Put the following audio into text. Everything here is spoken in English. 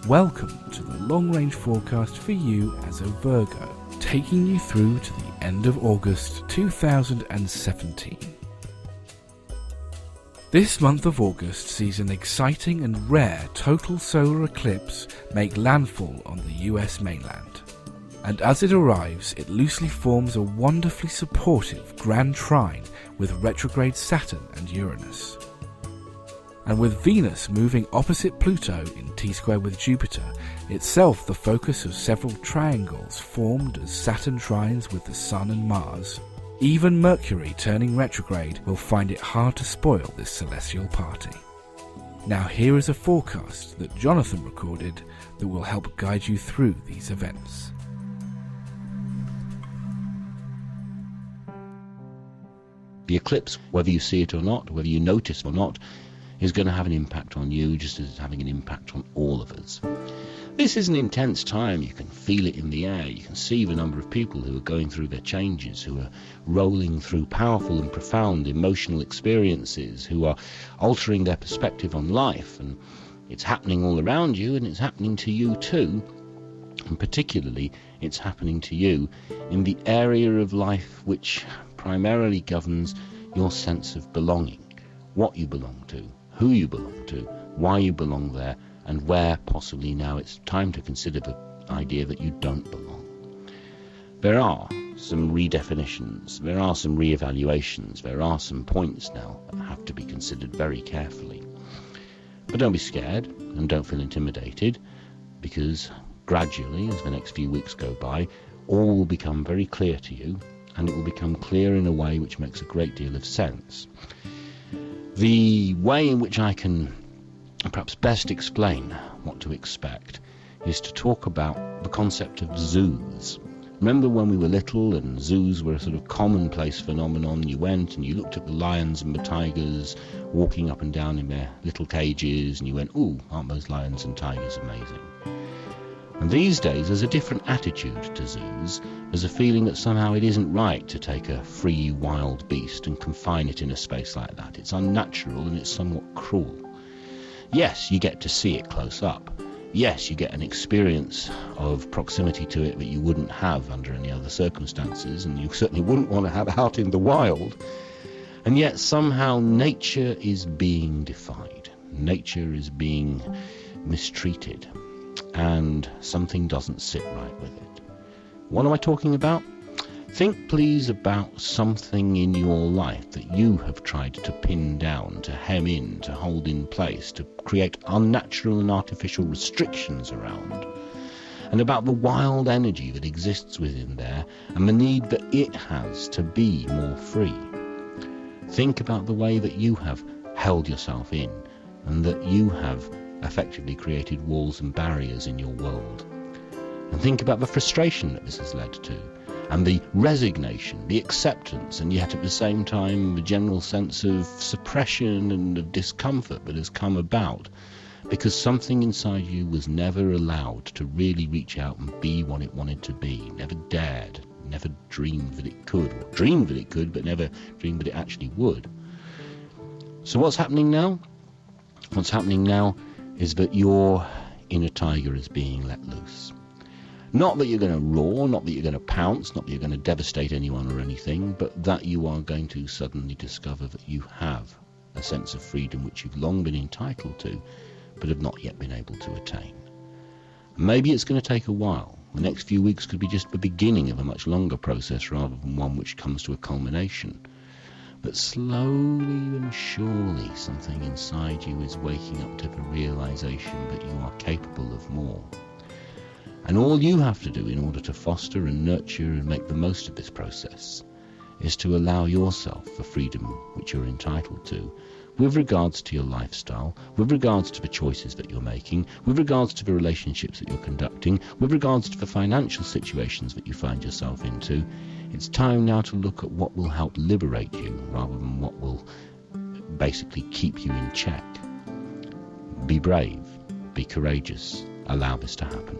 Welcome to the long-range forecast for you as a Virgo, taking you through to the end of August 2017. This month of August sees an exciting and rare total solar eclipse make landfall on the US mainland. And as it arrives, it loosely forms a wonderfully supportive grand trine with retrograde Saturn and Uranus. And with Venus moving opposite Pluto in T-square with Jupiter, itself the focus of several triangles formed as Saturn trines with the Sun and Mars, even Mercury turning retrograde will find it hard to spoil this celestial party. Now here is a forecast that Jonathan recorded that will help guide you through these events. The eclipse, whether you see it or not, whether you notice or not, is going to have an impact on you just as it's having an impact on all of us. This is an intense time. You can feel it in the air. You can see the number of people who are going through their changes, who are rolling through powerful and profound emotional experiences, who are altering their perspective on life. And it's happening all around you, and it's happening to you too. And particularly, it's happening to you in the area of life which primarily governs your sense of belonging, what you belong to, who you belong to, why you belong there, and where possibly now it's time to consider the idea that you don't belong. There are some redefinitions, there are some re-evaluations, there are some points now that have to be considered very carefully. But don't be scared and don't feel intimidated, because gradually, as the next few weeks go by, all will become very clear to you, and it will become clear in a way which makes a great deal of sense. The way in which I can perhaps best explain what to expect is to talk about the concept of zoos. Remember when we were little and zoos were a sort of commonplace phenomenon? You went and you looked at the lions and the tigers walking up and down in their little cages, and you went, "Ooh, aren't those lions and tigers amazing?" And these days there's a different attitude to zoos. There's a feeling that somehow it isn't right to take a free wild beast and confine it in a space like that. It's unnatural and it's somewhat cruel. Yes, you get to see it close up. Yes, you get an experience of proximity to it that you wouldn't have under any other circumstances, and you certainly wouldn't want to have out in the wild. And yet somehow nature is being defied. Nature is being mistreated. And something doesn't sit right with it. What am I talking about? Think please about something in your life that you have tried to pin down, to hem in, to hold in place, to create unnatural and artificial restrictions around, and about the wild energy that exists within there and the need that it has to be more free. Think about the way that you have held yourself in and that you have effectively created walls and barriers in your world. And think about the frustration that this has led to, and the resignation, the acceptance, and yet at the same time the general sense of suppression and of discomfort that has come about because something inside you was never allowed to really reach out and be what it wanted to be, never dared, never dreamed that it could, or dreamed that it could but never dreamed that it actually would. So what's happening now? What's happening now is that your inner tiger is being let loose. Not that you're going to roar, not that you're going to pounce, not that you're going to devastate anyone or anything, but that you are going to suddenly discover that you have a sense of freedom which you've long been entitled to, but have not yet been able to attain. Maybe it's going to take a while. The next few weeks could be just the beginning of a much longer process rather than one which comes to a culmination. But slowly and surely something inside you is waking up to the realization that you are capable of more. And all you have to do in order to foster and nurture and make the most of this process is to allow yourself the freedom which you're entitled to with regards to your lifestyle, with regards to the choices that you're making, with regards to the relationships that you're conducting, with regards to the financial situations that you find yourself into. It's time now to look at what will help liberate you rather than what will basically keep you in check. Be brave, be courageous, allow this to happen.